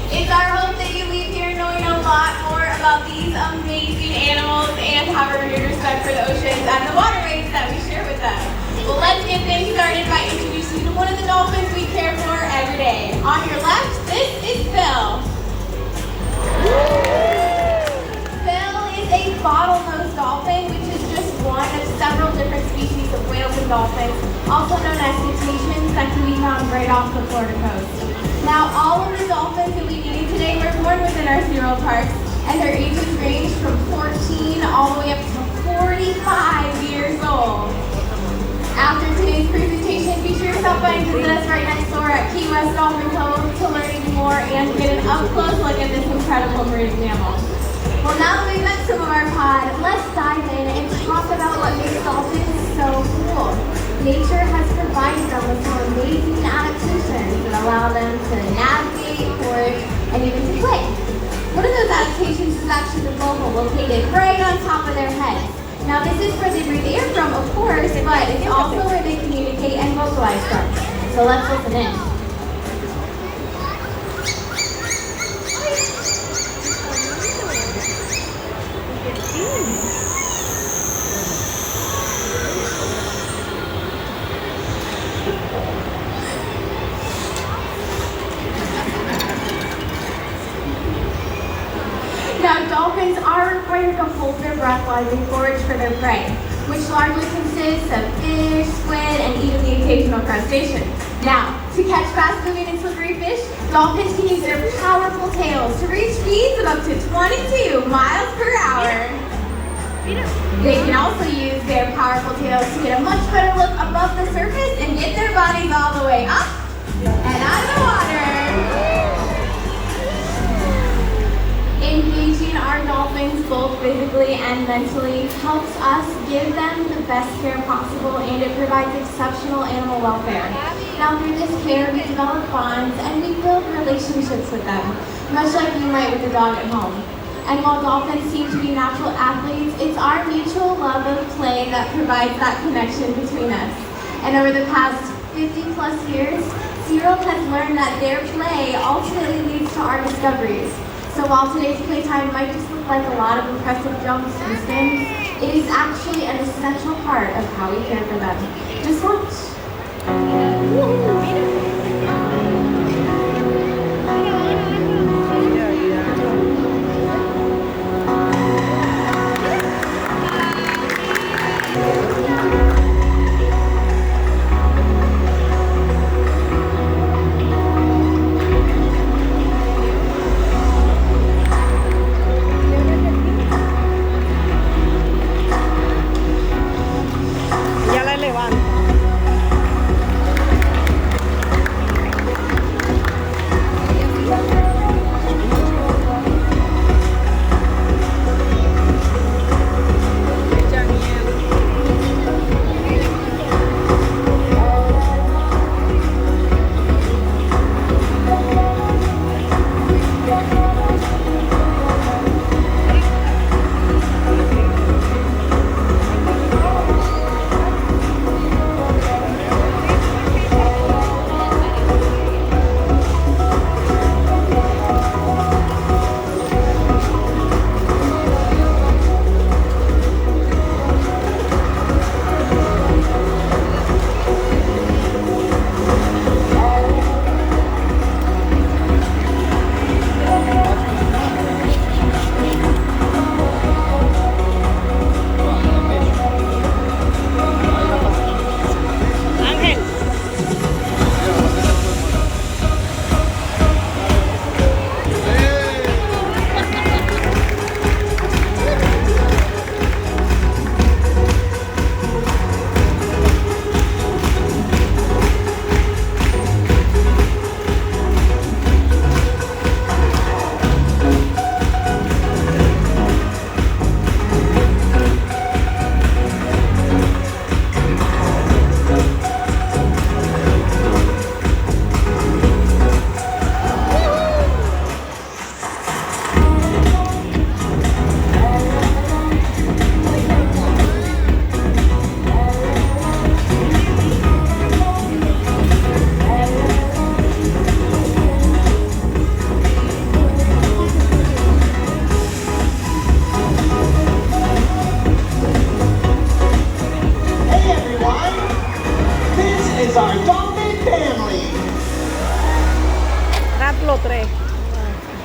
It's our hope that you leave here knowing a lot more about these amazing animals and have a renewed respect for the oceans and the waterways that we share with them. Well, let's get things started by introducing you to one of the dolphins we care for every day. On your left, this is Phil. Phil is a bottlenose dolphin, which is just one of several different species of whales and dolphins, also known as cetaceans, that can be found right off the Florida coast. Now, all of the dolphins that we meet today were born within our SeaWorld parks, and their ages range from 14 all the way up to 45 years old. After today's presentation, be sure to stop by and visit us right next door at Key West Dolphin Cove to learn even more and get an up-close look at this incredible marine mammal. Well, now that we've met some of our pod, let's dive in and talk about what makes dolphins so cool. Nature has provided them with some amazing adaptations that allow them to navigate, forage, and even to play. One of those adaptations is actually the blowhole located right on top of their head. Now, this is where they breathe air from, of course, but it's also where they communicate and vocalize from. So let's listen in. Now, dolphins are required to hold their breath while they forage for their prey, which largely consists of fish, squid, and even the occasional crustacean. Now, to catch fast-moving and slippery fish, dolphins can use their powerful tails to reach speeds of up to 22 miles per hour. They can also use their powerful tails to get a much better look above the surface and get their bodies all the way up and out of the water. Engaging our dolphins both physically and mentally helps us give them the best care possible, and it provides exceptional animal welfare. Now, through this care, we develop bonds and we build relationships with them, much like you might with a dog at home. And while dolphins seem to be natural athletes, it's our mutual love of play that provides that connection between us. And over the past 50 plus years, SeaWorld has learned that their play ultimately leads to our discoveries. So while today's playtime might just look like a lot of impressive jumps and spins, it is actually an essential part of how we care for them. Just watch.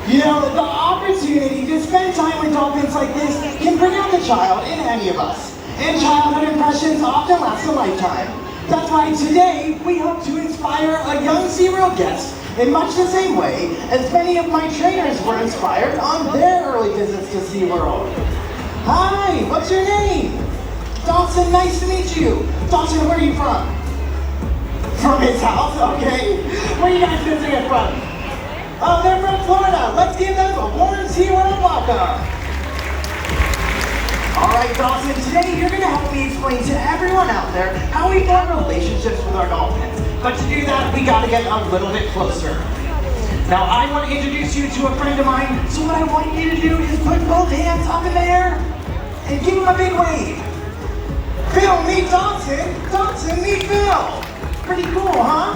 You know, the opportunity to spend time with dolphins like this can bring out the child in any of us. And childhood impressions often last a lifetime. That's why today we hope to inspire a young SeaWorld guest in much the same way as many of my trainers were inspired on their early visits to SeaWorld. Hi, what's your name? Dawson, nice to meet you. Dawson, where are you from? From his house, okay. Where are you guys visiting it from? Oh, they're from Florida. Let's give them a warm SeaWorld welcome. All right, Dawson, today you're going to help me explain to everyone out there how we form relationships with our dolphins. But to do that, we got to get a little bit closer. Now, I want to introduce you to a friend of mine, so what I want you to do is put both hands up in the air and give him a big wave. Phil, meet Dawson. Dawson, meet Phil. Pretty cool, huh?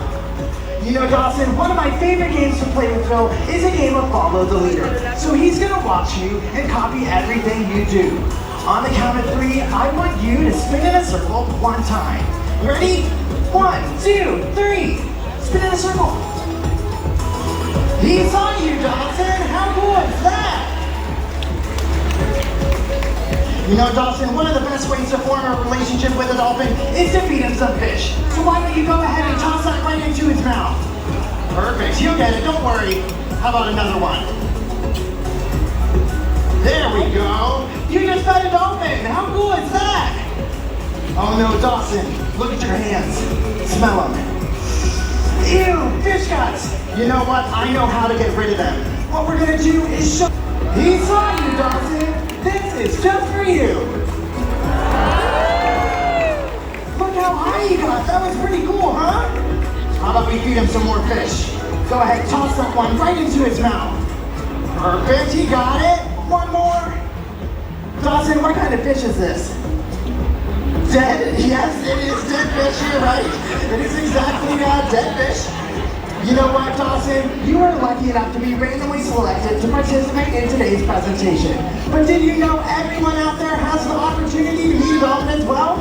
You know, Dawson, one of my favorite games to play with Phil is a game of follow the leader. So he's going to watch you and copy everything you do. On the count of 3, I want you to spin in a circle 1 time. Ready? 1, 2, 3. Spin in a circle. He saw you, Dawson. How cool is that? You know, Dawson, one of the best ways to form a relationship with a dolphin is to feed him some fish. So why don't you go ahead and toss that right into his mouth? Perfect, he'll get it, don't worry. How about another one? There we go. You just fed a dolphin. How cool is that? Oh no, Dawson, look at your hands. Smell them. Ew, fish guts. You know what? I know how to get rid of them. What we're gonna do is show... He saw you, Dawson. This is just for you. Look how high you got. That was pretty cool, huh? How about we feed him some more fish? Go ahead, toss that one right into his mouth. Perfect, he got it. One more. Dawson, what kind of fish is this? Dead? Yes, it is dead fish, you're right. It is exactly dead fish. You know what, Dawson? You are lucky enough to be randomly selected to participate in today's presentation. But did you know everyone out there has the opportunity to meet a dolphin as well?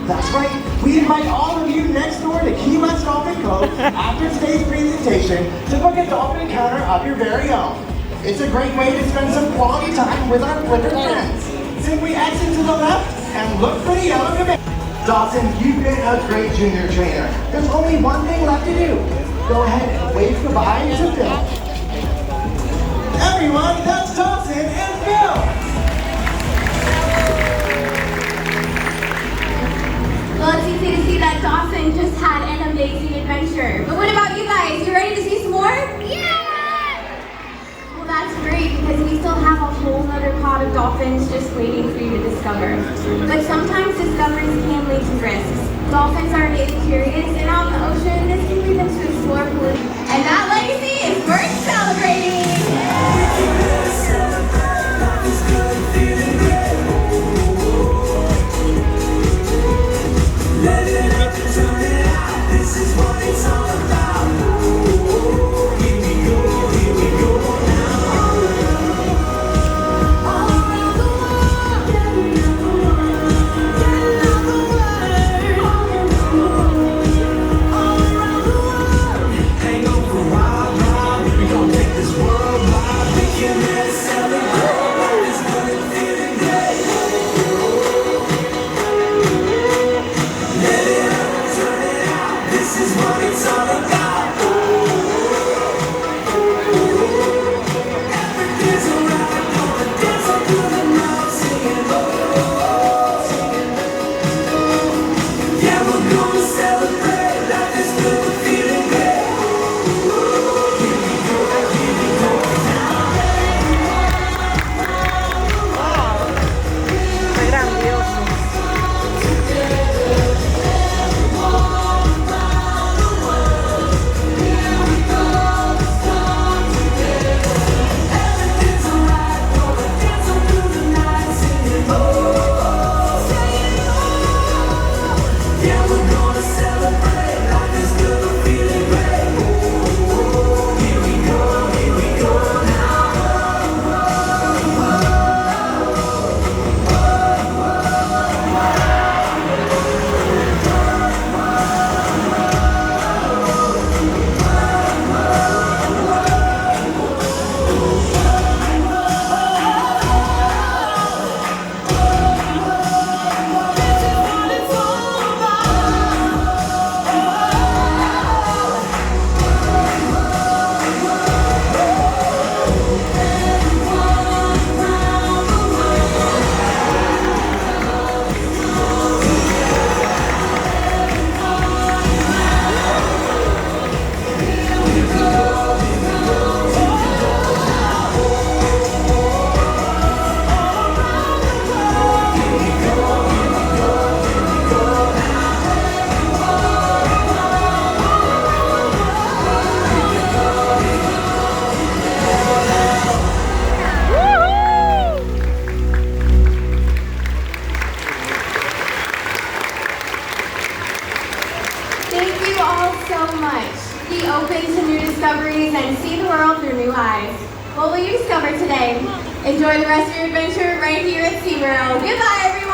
That's right. We invite all of you next door to Key West Dolphin Cove after today's presentation to book a dolphin encounter of your very own. It's a great way to spend some quality time with our flipper friends. Simply exit to the left and look for the yellow command. Dawson, you've been a great junior trainer. There's only one thing left to do. Go ahead and wave goodbye to Phil. Everyone, that's Dawson and Phil. Well, it's easy to see that Dawson just had an amazing adventure. But what about you guys? You ready to see some more? Yeah! Well, that's great because we still have a whole other pod of dolphins just waiting for you to discover. But sometimes discoveries can lead to risks. Dolphins are innately curious, and out in the ocean, this can lead them to explore pollution. And that legacy is worth celebrating! Let it up and turn it out. This is what it's all about. Here we go now. All around the world, getting out the word, getting out the word. All around the world, hang over wild. Thank you all so much. Be open to new discoveries and see the world through new eyes. What will you discover today? Enjoy the rest of your adventure right here at SeaWorld. Goodbye, everyone.